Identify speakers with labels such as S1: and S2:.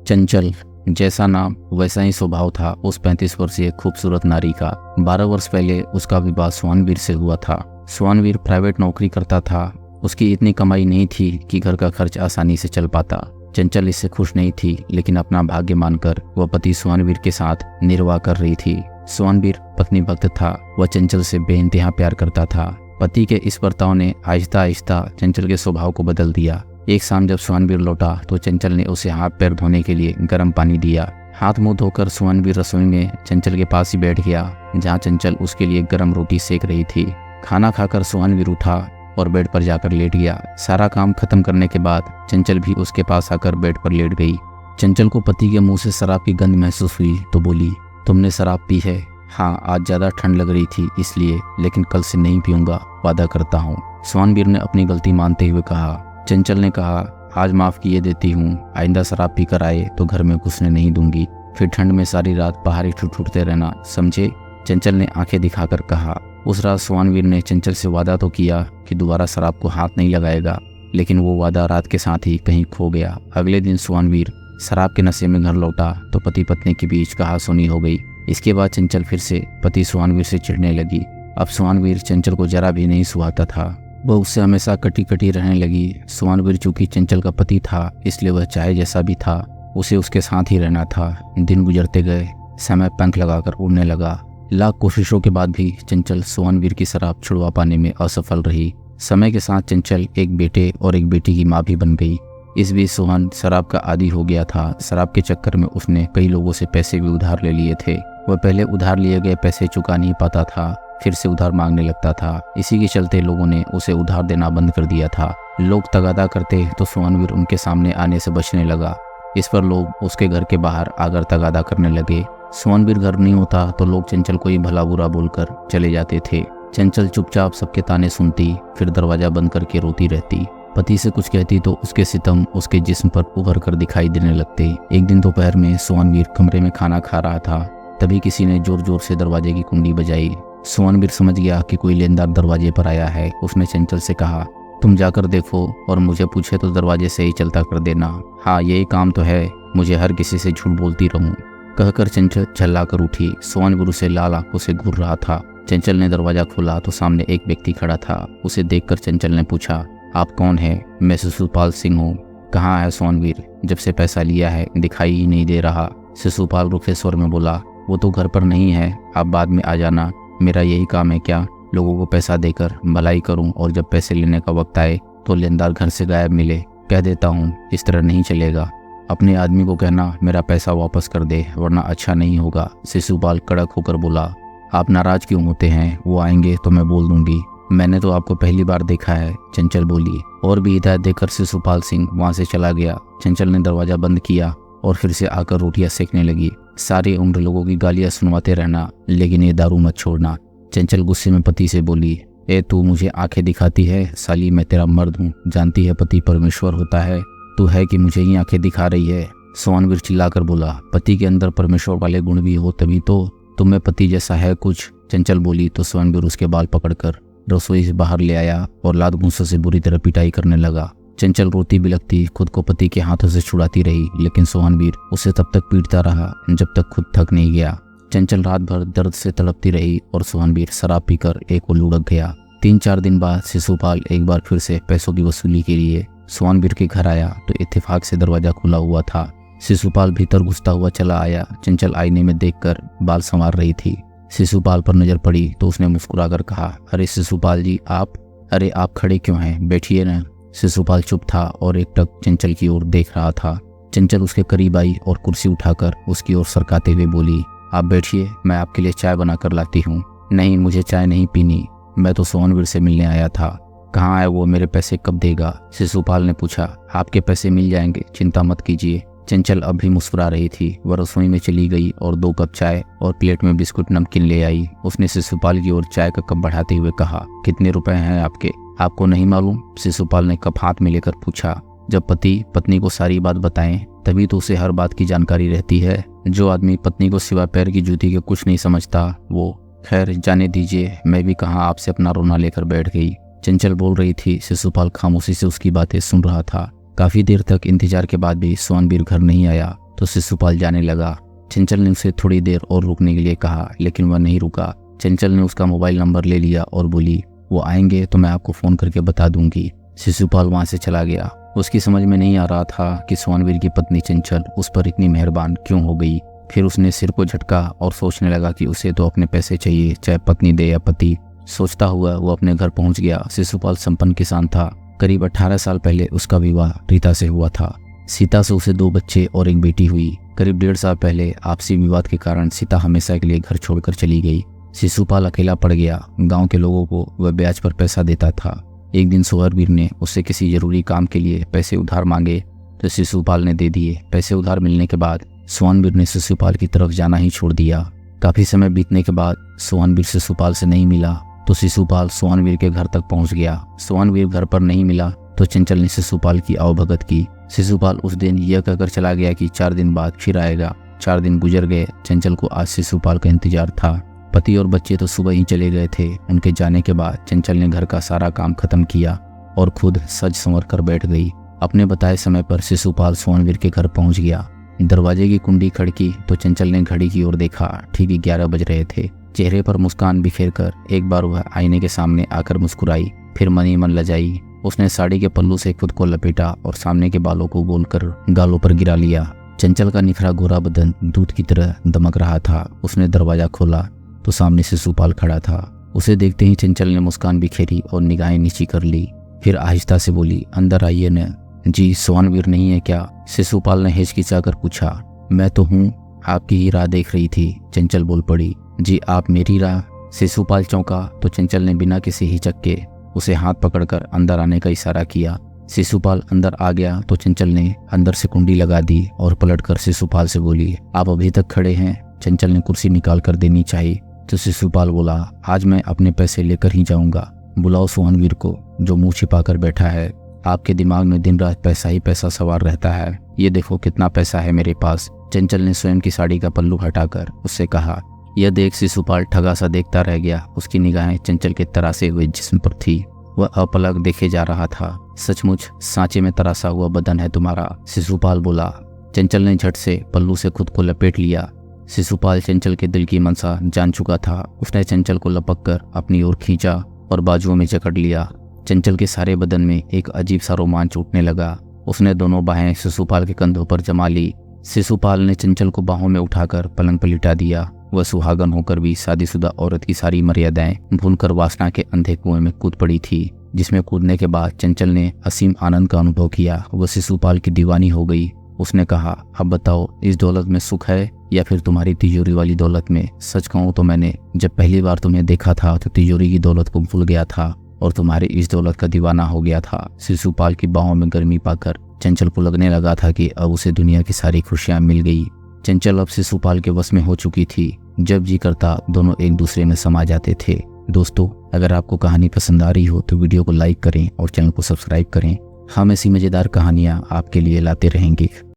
S1: चंचल, जैसा नाम वैसा ही स्वभाव था उस 35 वर्षीय खूबसूरत नारी का। 12 वर्ष पहले उसका विवाह सोहनवीर से हुआ था। सोहनवीर प्राइवेट नौकरी करता था। उसकी इतनी कमाई नहीं थी कि घर का खर्च आसानी से चल पाता। चंचल इससे खुश नहीं थी, लेकिन अपना भाग्य मानकर वह पति सोहनवीर के साथ निर्वाह कर रही थी। सोहनवीर पत्नी भक्त था। वह चंचल से बेइंतहा प्यार करता था। पति के इस बर्ताव ने आहिस्ता आहिस्ता चंचल के स्वभाव को बदल दिया। एक शाम जब सोहनवीर लौटा तो चंचल ने उसे हाथ पैर धोने के लिए गर्म पानी दिया। हाथ मुंह धोकर सोहनवीर रसोई में चंचल के पास ही बैठ गया, जहां चंचल उसके लिए गर्म रोटी सेक रही थी। खाना खाकर सोहनवीर उठा और बेड पर जाकर लेट गया। सारा काम खत्म करने के बाद चंचल भी उसके पास आकर बेड पर लेट गई। चंचल को पति के मुंह से शराब की गंध महसूस हुई तो बोली, तुमने शराब पी है? हाँ, आज ज्यादा ठंड लग रही थी इसलिए, लेकिन कल से नहीं पीऊंगा, वादा करता हूँ। सोहनवीर ने अपनी गलती मानते हुए कहा। चंचल ने कहा, आज माफ किए देती हूँ, आइंदा शराब पीकर आए तो घर में घुसने नहीं दूंगी, फिर ठंड में सारी रात बाहर ही ठुठुरते रहना, समझे? चंचल ने आंखें दिखाकर कहा। उस रात सोहनवीर ने चंचल से वादा तो किया कि दोबारा शराब को हाथ नहीं लगाएगा, लेकिन वो वादा रात के साथ ही कहीं खो गया। अगले दिन सोहनवीर शराब के नशे में घर लौटा तो पति पत्नी के बीच कहासुनी हो गई। इसके बाद चंचल फिर से पति सोहनवीर से चिढ़ने लगी। अब सोहनवीर चंचल को जरा भी नहीं सुहाता था। वह उससे हमेशा कटी कटी रहने लगी। सोहनवीर चूंकि चंचल का पति था, इसलिए वह चाहे जैसा भी था उसे उसके साथ ही रहना था। दिन गुजरते गए, समय पंख लगाकर उड़ने लगा। लाख कोशिशों के बाद भी चंचल सोहनवीर की शराब छुड़वा पाने में असफल रही। समय के साथ चंचल एक बेटे और एक बेटी की माँ भी बन गई। इस बीच सोहन शराब का आदी हो गया था। शराब के चक्कर में उसने कई लोगों से पैसे भी उधार ले लिए थे। वह पहले उधार लिए गए पैसे चुका नहीं पाता था, फिर से उधार मांगने लगता था। इसी के चलते लोगों ने उसे उधार देना बंद कर दिया था। लोग तगादा करते तो सोहनवीर उनके सामने आने से बचने लगा। इस पर लोग उसके घर के बाहर आकर तगादा करने लगे। सोहनवीर घर नहीं होता तो लोग चंचल को ही भला बुरा बोलकर चले जाते थे। चंचल चुपचाप सबके ताने सुनती, फिर दरवाजा बंद करके रोती रहती। पति से कुछ कहती तो उसके सितम उसके जिस्म पर उभर कर दिखाई देने लगते। एक दिन दोपहर में सोहनवीर कमरे में खाना खा रहा था, तभी किसी ने जोर जोर से दरवाजे की कुंडी बजाई। सोहनवीर समझ गया कि कोई लेनदार दरवाजे पर आया है। उसने चंचल से कहा, तुम जाकर देखो और मुझे पूछे तो दरवाजे से ही चलता कर देना। हाँ, यही काम तो है, मुझे हर किसी से झूठ बोलती रहूं। कहकर चंचल झल्ला कर उठी। सोहनवीर उसे लाल आंखों से घूर रहा था। चंचल ने दरवाजा खोला तो सामने एक व्यक्ति खड़ा था। उसे देखकर चंचल ने पूछा, आप कौन है? मैं शिशुपाल सिंह हूँ। कहाँ है सोहनवीर? जब से पैसा लिया है दिखाई ही नहीं दे रहा। शिशुपाल रुखे स्वर में बोला, वो तो घर पर नहीं है, आप बाद में आ जाना। मेरा यही काम है क्या, लोगों को पैसा देकर भलाई करूं और जब पैसे लेने का वक्त आए तो लेनदार घर से गायब मिले। कह देता हूं, इस तरह नहीं चलेगा। अपने आदमी को कहना मेरा पैसा वापस कर दे, वरना अच्छा नहीं होगा। शिशुपाल कड़क होकर बोला, आप नाराज क्यों होते हैं? वो आएंगे तो मैं बोल दूंगी। मैंने तो आपको पहली बार देखा है, चंचल बोली। और भी हिदायत देकर शिशुपाल सिंह वहां से चला गया। चंचल ने दरवाजा बंद किया और फिर से आकर रोटियां सेकने लगी। सारी उम्र लोगों की गालियां सुनवाते रहना, लेकिन ये दारू मत छोड़ना। चंचल गुस्से में पति से बोली, ए तू मुझे आंखें दिखाती है? साली, मैं तेरा मर्द हूँ, जानती है पति परमेश्वर होता है। तू है कि मुझे ही आंखें दिखा रही है? सोहनवीर चिल्लाकर बोला, पति के अंदर परमेश्वर वाले गुण भी हो तभी तो। तुम्हें पति जैसा है कुछ? चंचल बोली तो सोहनवीर उसके बाल पकड़कर रसोई से बाहर ले आया और लात घूंसों से बुरी तरह पिटाई करने लगा। चंचल रोती बिलखती खुद को पति के हाथों से छुड़ाती रही, लेकिन सोहनवीर उसे तब तक पीटता रहा जब तक खुद थक नहीं गया। चंचल रात भर दर्द से तड़पती रही और सोहनवीर शराब पीकर एक को लुढ़क गया। 3-4 दिन बाद शिशुपाल एक बार फिर से पैसों की वसूली के लिए सोहनवीर के घर आया तो इत्तेफाक से दरवाजा खुला हुआ था। शिशुपाल भीतर घुसता हुआ चला आया। चंचल आईने में देखकर बाल संवार रही थी। शिशुपाल पर नजर पड़ी तो उसने मुस्कुराकर कहा, अरे शिशुपाल जी, आप? अरे आप खड़े क्यों हैं, बैठिए ना। शिशुपाल चुप था और एकटक चंचल की ओर देख रहा था। चंचल उसके करीब आई और कुर्सी उठाकर उसकी ओर सरकाते हुए बोली, आप बैठिए, मैं आपके लिए चाय बना कर लाती हूँ। नहीं, मुझे चाय नहीं पीनी, मैं तो सोहनवीर से मिलने आया था। कहाँ है वो? मेरे पैसे कब देगा? शिशुपाल ने पूछा। आपके पैसे मिल जाएंगे, चिंता मत कीजिए। चंचल अब भी मुस्कुरा रही थी। वह रसोई में चली गई और 2 कप चाय और प्लेट में बिस्कुट नमकीन ले आई। उसने शिशुपाल की ओर चाय का कप बढ़ाते हुए कहा, कितने रुपए हैं आपके? आपको नहीं मालूम? शिशुपाल ने कप हाथ में लेकर पूछा। जब पति पत्नी को सारी बात बताएं तभी तो उसे हर बात की जानकारी रहती है। जो आदमी पत्नी को सिवा पैर की जूती के कुछ नहीं समझता वो। खैर जाने दीजिए, मैं भी कहाँ आपसे अपना रोना लेकर बैठ गई। चंचल बोल रही थी। शिशुपाल खामोशी से उसकी बातें सुन रहा था। काफी देर तक इंतजार के बाद भी सोहनवीर घर नहीं आया। तो शिशुपाल जाने लगा। चंचल ने उसे थोड़ी देर और रुकने के लिए कहा, लेकिन वह नहीं रुका। चंचल ने उसका मोबाइल नंबर ले लिया और बोली, वो आएंगे तो मैं आपको फ़ोन करके बता दूंगी। शिशुपाल वहाँ से चला गया। उसकी समझ में नहीं आ रहा था कि सोनवीर की पत्नी चंचल उस पर इतनी मेहरबान क्यों हो गई। फिर उसने सिर को झटका और सोचने लगा कि उसे तो अपने पैसे चाहिए, चाहे पत्नी दे या पति। सोचता हुआ वो अपने घर पहुंच गया। शिशुपाल संपन्न किसान था। करीब 18 साल पहले उसका विवाह रीता से हुआ था। सीता से उसे 2 बच्चे और एक बेटी हुई। करीब 1.5 साल पहले आपसी विवाद के कारण सीता हमेशा के लिए घर छोड़कर चली गई। शिशुपाल अकेला पड़ गया। गांव के लोगों को वह ब्याज पर पैसा देता था। एक दिन सोनवीर ने उससे किसी जरूरी काम के लिए पैसे उधार मांगे तो शिशुपाल ने दे दिए। पैसे उधार मिलने के बाद सोनवीर ने शिशुपाल की तरफ जाना ही छोड़ दिया। काफी समय बीतने के बाद सोनवीर शिशुपाल से नहीं मिला तो शिशुपाल सोनवीर के घर तक पहुंच गया। सोनवीर घर पर नहीं मिला तो चंचल ने शिशुपाल की आवभगत की। शिशुपाल उस दिन यह कहकर चला गया कि 4 दिन बाद फिर आएगा। 4 दिन गुजर गए। चंचल को आज शिशुपाल का इंतजार था। पति और बच्चे तो सुबह ही चले गए थे। उनके जाने के बाद चंचल ने घर का सारा काम खत्म किया और खुद सज संवर कर बैठ गई। अपने बताए समय पर शिशुपाल सोनवीर के घर पहुंच गया। दरवाजे की कुंडी खड़की तो चंचल ने घड़ी की ओर देखा। ठीक 11 बज रहे थे। चेहरे पर मुस्कान बिखेर कर एक बार वह आईने के सामने आकर मुस्कुराई, फिर मन ही मन लजाई। उसने साड़ी के पल्लू से खुद को लपेटा और सामने के बालों को गोलकर गालों पर गिरा लिया। चंचल का निखरा गोरा बदन दूध की तरह दमक रहा था। उसने दरवाजा खोला तो सामने शिशुपाल खड़ा था। उसे देखते ही चंचल ने मुस्कान बिखेरी और निगाहें नीची कर ली। फिर आहिस्ता से बोली, अंदर आइए न। जी सोनवीर नहीं है क्या? शिशुपाल ने हिचकिचाकर पूछा। मैं तो हूँ, आपकी ही राह देख रही थी। चंचल बोल पड़ी। जी आप मेरी राह? शिशुपाल चौंका तो चंचल ने बिना किसी हिचक के उसे हाथ पकड़कर अंदर आने का इशारा किया। शिशुपाल अंदर आ गया तो चंचल ने अंदर से कुंडी लगा दी और पलटकर शिशुपाल से बोली, आप अभी तक खड़े हैं? चंचल ने कुर्सी निकाल कर देनी चाहिए तो शिशुपाल बोला, आज मैं अपने पैसे लेकर ही जाऊंगा। बुलाओ सोनवीर को जो मुंह छिपा कर बैठा है। आपके दिमाग में दिन रात पैसा ही पैसा सवार रहता है। ये देखो कितना पैसा है मेरे पास। चंचल ने स्वयं की साड़ी का पल्लू हटाकर उससे कहा। यह देख शिशुपाल ठगा सा देखता रह गया। उसकी निगाहें चंचल के तरासे हुए जिस्म पर थी। वह अपलक देखे जा रहा था। सचमुच सांचे में तरासा हुआ बदन है तुम्हारा, शिशुपाल बोला। चंचल ने झट से पल्लू से खुद को लपेट लिया। शिशुपाल चंचल के दिल की मनसा जान चुका था। उसने चंचल को लपक कर अपनी ओर खींचा और बाजुओं में जकड़ लिया। चंचल के सारे बदन में एक अजीब सा रोमांच उठने लगा। उसने दोनों बाहें शिशुपाल के कंधों पर जमा ली। शिशुपाल ने चंचल को बाहों में उठाकर पलंग पर लिटा दिया। वह सुहागन होकर भी शादीशुदा औरत की सारी मर्यादाएं भूलकर वासना के अंधे कुएं में कूद पड़ी थी, जिसमें कूदने के बाद चंचल ने असीम आनंद का अनुभव किया। वह शिशुपाल की दीवानी हो गई। उसने कहा, अब बताओ इस दौलत में सुख है या फिर तुम्हारी तिजोरी वाली दौलत में? सच कहूँ तो मैंने जब पहली बार तुम्हें देखा था तो तिजोरी की दौलत को भूल गया था और तुम्हारी इस दौलत का दीवाना हो गया था। शिशुपाल की बाहों में गर्मी पाकर चंचल को लगने लगा था कि अब उसे दुनिया की सारी खुशियां मिल गई। चंचल अब शिशुपाल के वश में हो चुकी थी। जब जी करता दोनों एक दूसरे में समा जाते थे। दोस्तों, अगर आपको कहानी पसंद आ रही हो तो वीडियो को लाइक करें और चैनल को सब्सक्राइब करें। हम ऐसी मज़ेदार कहानियाँ आपके लिए लाते रहेंगे।